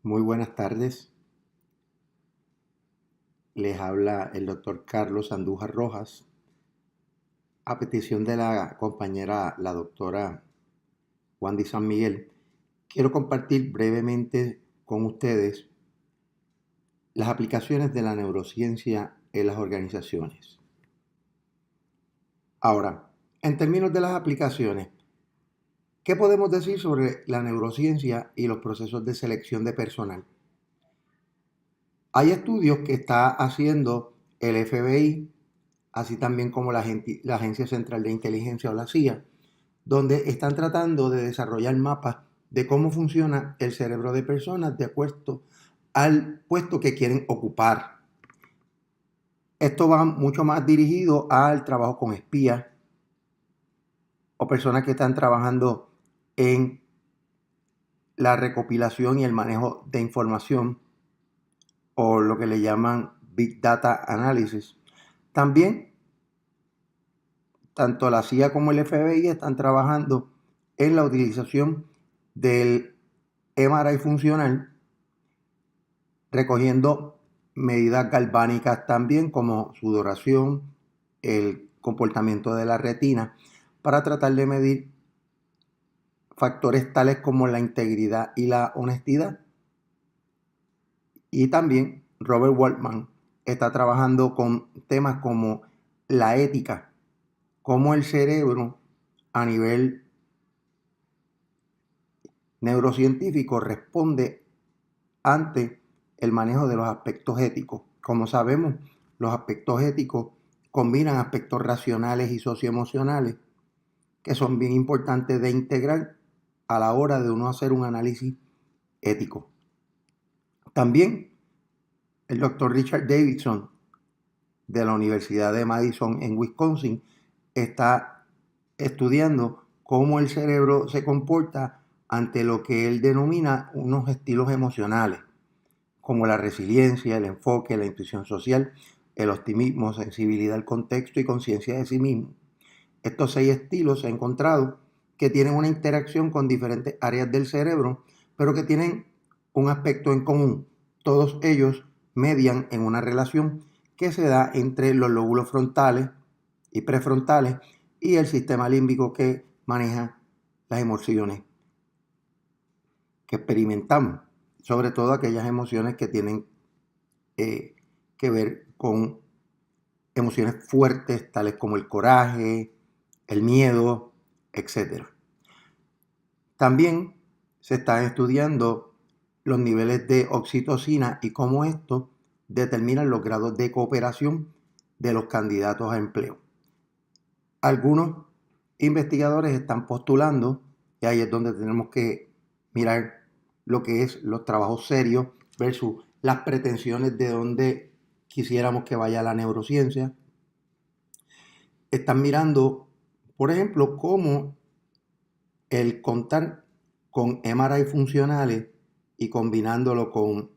Muy buenas tardes. Les habla el doctor Carlos Andújar Rojas. A petición de la compañera, la doctora Wandy San Miguel, quiero compartir brevemente con ustedes las aplicaciones de la neurociencia en las organizaciones. Ahora, en términos de las aplicaciones, ¿qué podemos decir sobre la neurociencia y los procesos de selección de personal? Hay estudios que está haciendo el FBI, así también como la Agencia Central de Inteligencia o la CIA, donde están tratando de desarrollar mapas de cómo funciona el cerebro de personas de acuerdo al puesto que quieren ocupar. Esto va mucho más dirigido al trabajo con espías o personas que están trabajando en la recopilación y el manejo de información o lo que le llaman Big Data Analysis. También, tanto la CIA como el FBI están trabajando en la utilización del MRI funcional, recogiendo medidas galvánicas también como sudoración, el comportamiento de la retina, para tratar de medir factores tales como la integridad y la honestidad. Y también Robert Waltman está trabajando con temas como la ética, cómo el cerebro a nivel neurocientífico responde ante el manejo de los aspectos éticos. Como sabemos, los aspectos éticos combinan aspectos racionales y socioemocionales que son bien importantes de integrar a la hora de uno hacer un análisis ético. También el doctor Richard Davidson de la Universidad de Madison en Wisconsin está estudiando cómo el cerebro se comporta ante lo que él denomina unos estilos emocionales, como la resiliencia, el enfoque, la intuición social, el optimismo, sensibilidad al contexto y conciencia de sí mismo. Estos 6 estilos se han encontrado que tienen una interacción con diferentes áreas del cerebro, pero que tienen un aspecto en común. Todos ellos median en una relación que se da entre los lóbulos frontales y prefrontales y el sistema límbico que maneja las emociones que experimentamos, sobre todo aquellas emociones que tienen que ver con emociones fuertes, tales como el coraje, el miedo, etcétera. También se están estudiando los niveles de oxitocina y cómo estos determinan los grados de cooperación de los candidatos a empleo. Algunos investigadores están postulando, y ahí es donde tenemos que mirar lo que es los trabajos serios versus las pretensiones de donde quisiéramos que vaya la neurociencia. Están mirando, por ejemplo, cómo el contar con MRI funcionales y combinándolo con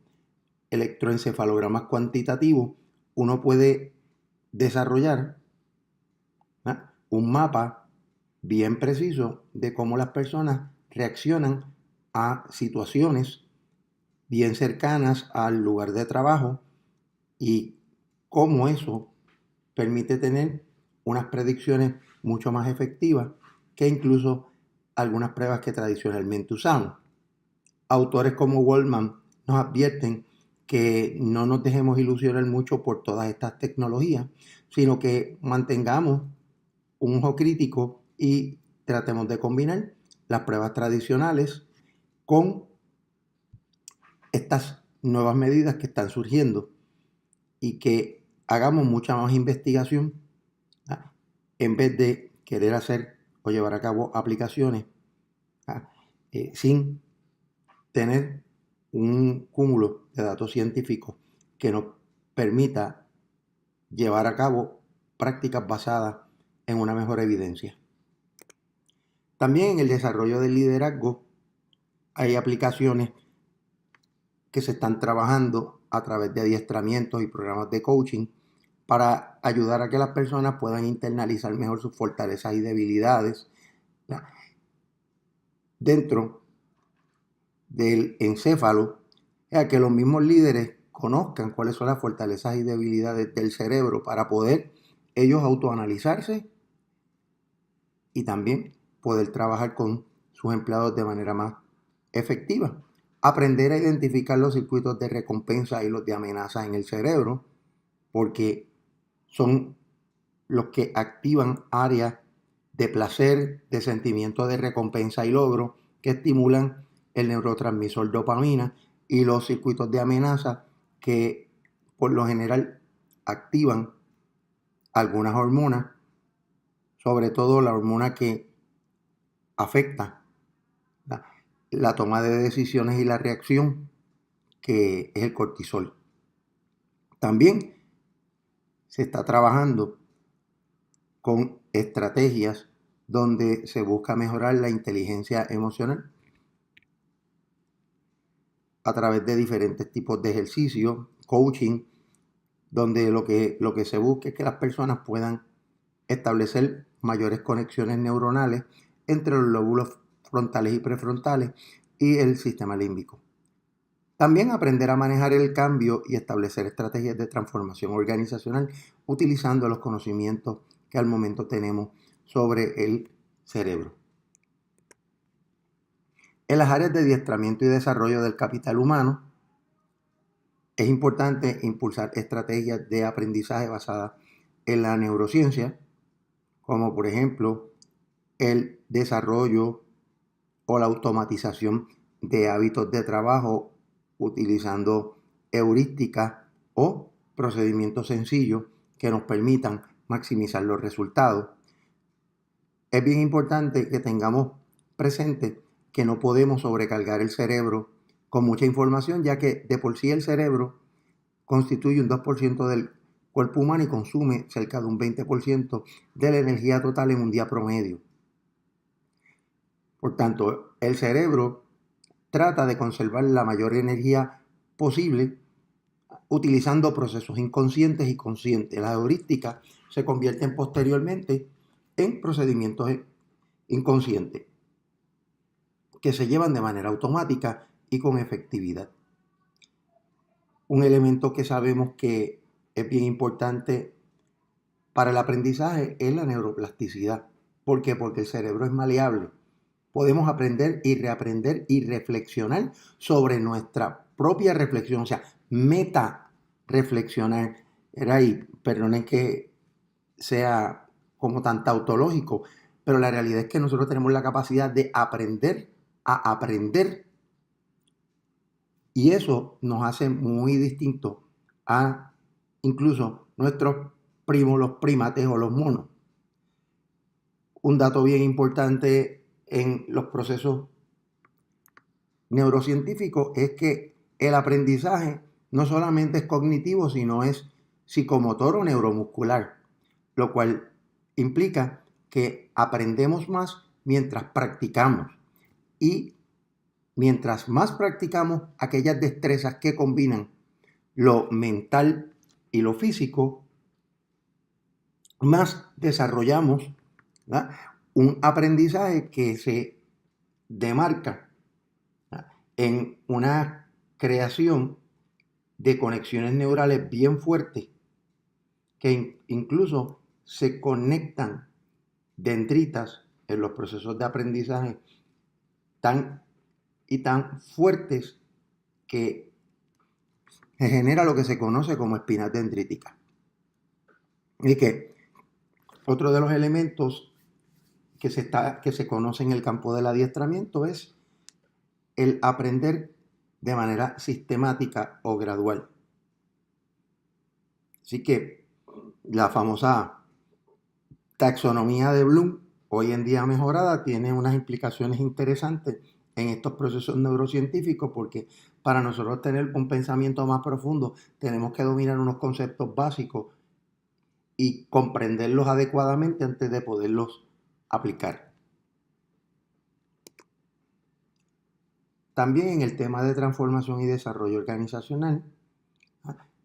electroencefalogramas cuantitativos, uno puede desarrollar, ¿no?, un mapa bien preciso de cómo las personas reaccionan a situaciones bien cercanas al lugar de trabajo y cómo eso permite tener unas predicciones mucho más efectivas que incluso algunas pruebas que tradicionalmente usamos. Autores como Waldman nos advierten que no nos dejemos ilusionar mucho por todas estas tecnologías, sino que mantengamos un ojo crítico y tratemos de combinar las pruebas tradicionales con estas nuevas medidas que están surgiendo y que hagamos mucha más investigación, ¿ah?, en vez de querer hacer o llevar a cabo aplicaciones, ¿ah?, sin tener un cúmulo de datos científicos que nos permita llevar a cabo prácticas basadas en una mejor evidencia. También en el desarrollo del liderazgo hay aplicaciones que se están trabajando a través de adiestramientos y programas de coaching para ayudar a que las personas puedan internalizar mejor sus fortalezas y debilidades, ¿ya?, dentro del encéfalo sea, que los mismos líderes conozcan cuáles son las fortalezas y debilidades del cerebro para poder ellos autoanalizarse y también poder trabajar con sus empleados de manera más efectiva. Aprender a identificar los circuitos de recompensa y los de amenaza en el cerebro, porque son los que activan áreas de placer, de sentimiento de recompensa y logro, que estimulan el neurotransmisor dopamina, y los circuitos de amenaza que por lo general activan algunas hormonas, sobre todo la hormona que afecta la toma de decisiones y la reacción, que es el cortisol. También se está trabajando con estrategias donde se busca mejorar la inteligencia emocional a través de diferentes tipos de ejercicios, coaching, donde lo que se busca es que las personas puedan establecer mayores conexiones neuronales entre los lóbulos frontales y prefrontales y el sistema límbico. También aprender a manejar el cambio y establecer estrategias de transformación organizacional utilizando los conocimientos que al momento tenemos sobre el cerebro. En las áreas de adiestramiento y desarrollo del capital humano, es importante impulsar estrategias de aprendizaje basadas en la neurociencia, como por ejemplo el desarrollo o la automatización de hábitos de trabajo utilizando heurísticas o procedimientos sencillos que nos permitan maximizar los resultados. Es bien importante que tengamos presente que no podemos sobrecargar el cerebro con mucha información, ya que de por sí el cerebro constituye un 2% del cuerpo humano y consume cerca de un 20% de la energía total en un día promedio. Por tanto, el cerebro trata de conservar la mayor energía posible utilizando procesos inconscientes y conscientes. Las heurísticas se convierten posteriormente en procedimientos inconscientes que se llevan de manera automática y con efectividad. Un elemento que sabemos que es bien importante para el aprendizaje es la neuroplasticidad. ¿Por qué? Porque el cerebro es maleable. Podemos aprender y reaprender y reflexionar sobre nuestra propia reflexión, o sea, meta reflexionar. Era ahí, perdonen que sea como tan tautológico, pero la realidad es que nosotros tenemos la capacidad de aprender a aprender, y eso nos hace muy distintos a incluso nuestros primos, los primates o los monos. Un dato bien importante en los procesos neurocientíficos es que el aprendizaje no solamente es cognitivo, sino es psicomotor o neuromuscular, lo cual implica que aprendemos más mientras practicamos, y mientras más practicamos aquellas destrezas que combinan lo mental y lo físico, más desarrollamos, ¿verdad?, un aprendizaje que se demarca, ¿verdad?, en una creación de conexiones neurales bien fuertes que incluso se conectan dendritas en los procesos de aprendizaje tan fuertes que se genera lo que se conoce como espinas dendríticas. Y que otro de los elementos que se conoce en el campo del adiestramiento es el aprender de manera sistemática o gradual. Así que la famosa taxonomía de Bloom, hoy en día mejorada, tiene unas implicaciones interesantes en estos procesos neurocientíficos, porque para nosotros tener un pensamiento más profundo tenemos que dominar unos conceptos básicos y comprenderlos adecuadamente antes de poderlos aplicar. También en el tema de transformación y desarrollo organizacional,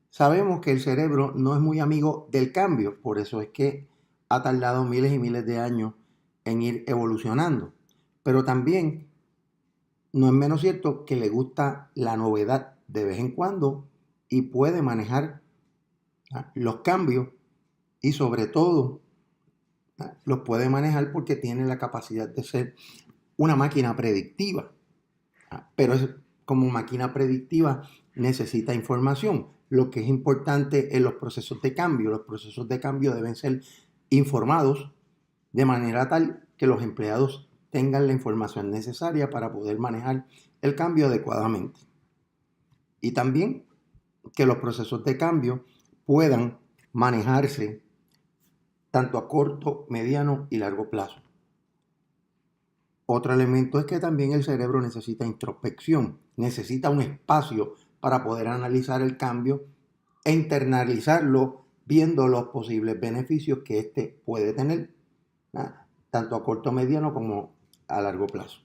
sabemos que el cerebro no es muy amigo del cambio, por eso es que ha tardado miles y miles de años en ir evolucionando. Pero también no es menos cierto que le gusta la novedad de vez en cuando y puede manejar los cambios y sobre todo los puede manejar porque tiene la capacidad de ser una máquina predictiva. Pero como máquina predictiva necesita información. Lo que es importante en los procesos de cambio deben ser informados de manera tal que los empleados tengan la información necesaria para poder manejar el cambio adecuadamente. Y también que los procesos de cambio puedan manejarse tanto a corto, mediano y largo plazo. Otro elemento es que también el cerebro necesita introspección, necesita un espacio para poder analizar el cambio e internalizarlo viendo los posibles beneficios que éste puede tener, tanto a corto, mediano como a largo plazo.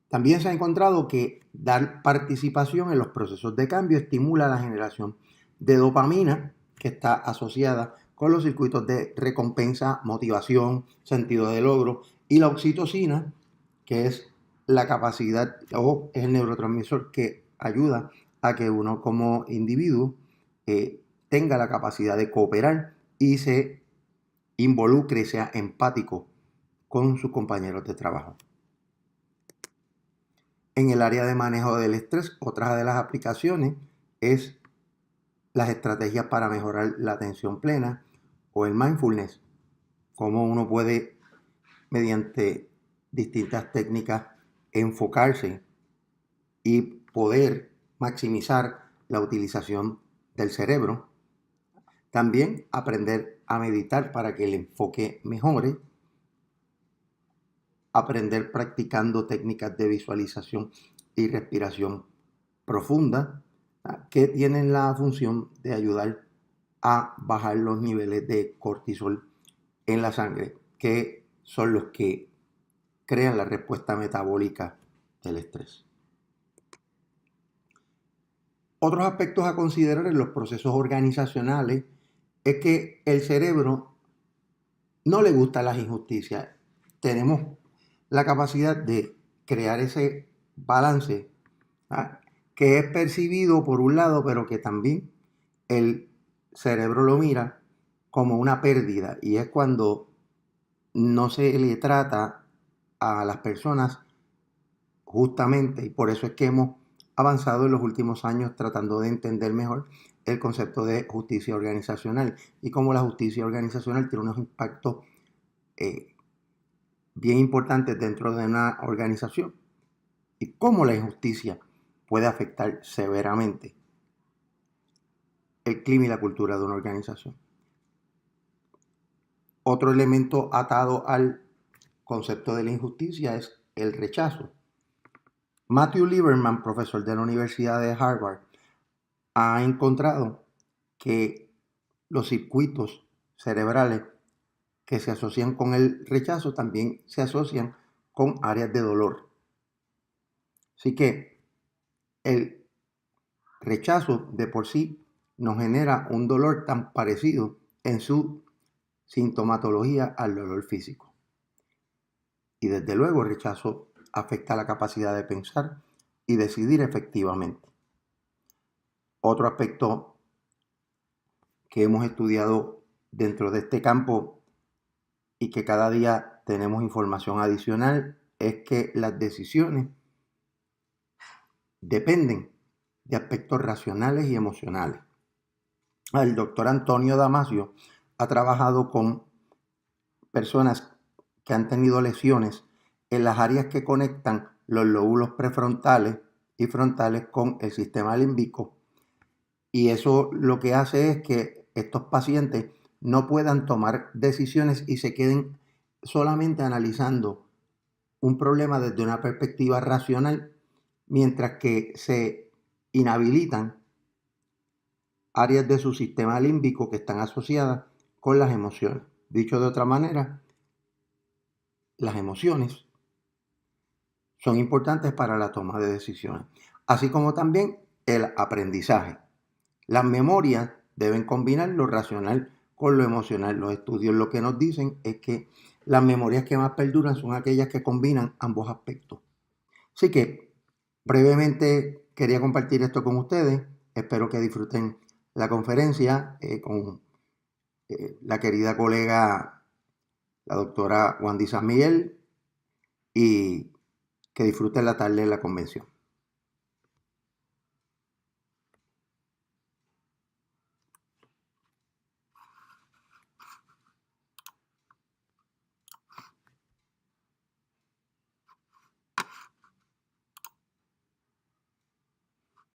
También se ha encontrado que dar participación en los procesos de cambio estimula la generación de dopamina, que está asociada con los circuitos de recompensa, motivación, sentido de logro, y la oxitocina, que es la capacidad o es el neurotransmisor que ayuda a que uno como individuo tenga la capacidad de cooperar y se involucre y sea empático con sus compañeros de trabajo. En el área de manejo del estrés, otra de las aplicaciones es las estrategias para mejorar la atención plena o el mindfulness. Cómo uno puede, mediante distintas técnicas, enfocarse y poder maximizar la utilización del cerebro. También aprender a meditar para que el enfoque mejore. Aprender practicando técnicas de visualización y respiración profunda, que tienen la función de ayudar a bajar los niveles de cortisol en la sangre, que son los que crean la respuesta metabólica del estrés. Otros aspectos a considerar en los procesos organizacionales es que el cerebro no le gustan las injusticias. Tenemos la capacidad de crear ese balance que es percibido por un lado, pero que también el cerebro lo mira como una pérdida, y es cuando no se le trata a las personas justamente, y por eso es que hemos avanzado en los últimos años tratando de entender mejor el concepto de justicia organizacional y cómo la justicia organizacional tiene unos impactos bien importantes dentro de una organización y cómo la injusticia puede afectar severamente el clima y la cultura de una organización. Otro elemento atado al concepto de la injusticia es el rechazo. Matthew Lieberman, profesor de la Universidad de Harvard, ha encontrado que los circuitos cerebrales que se asocian con el rechazo también se asocian con áreas de dolor. Así que el rechazo de por sí nos genera un dolor tan parecido en su sintomatología al dolor físico. Y desde luego el rechazo afecta la capacidad de pensar y decidir efectivamente. Otro aspecto que hemos estudiado dentro de este campo y que cada día tenemos información adicional es que las decisiones dependen de aspectos racionales y emocionales. El doctor Antonio Damasio ha trabajado con personas que han tenido lesiones en las áreas que conectan los lóbulos prefrontales y frontales con el sistema límbico, y eso lo que hace es que estos pacientes no puedan tomar decisiones y se queden solamente analizando un problema desde una perspectiva racional, mientras que se inhabilitan áreas de su sistema límbico que están asociadas con las emociones. Dicho de otra manera, las emociones son importantes para la toma de decisiones, así como también el aprendizaje. Las memorias deben combinar lo racional con lo emocional. Los estudios lo que nos dicen es que las memorias que más perduran son aquellas que combinan ambos aspectos. Así que, brevemente, quería compartir esto con ustedes. Espero que disfruten la conferencia con la querida colega, la doctora Wandy San Miguel, y que disfruten la tarde de la convención.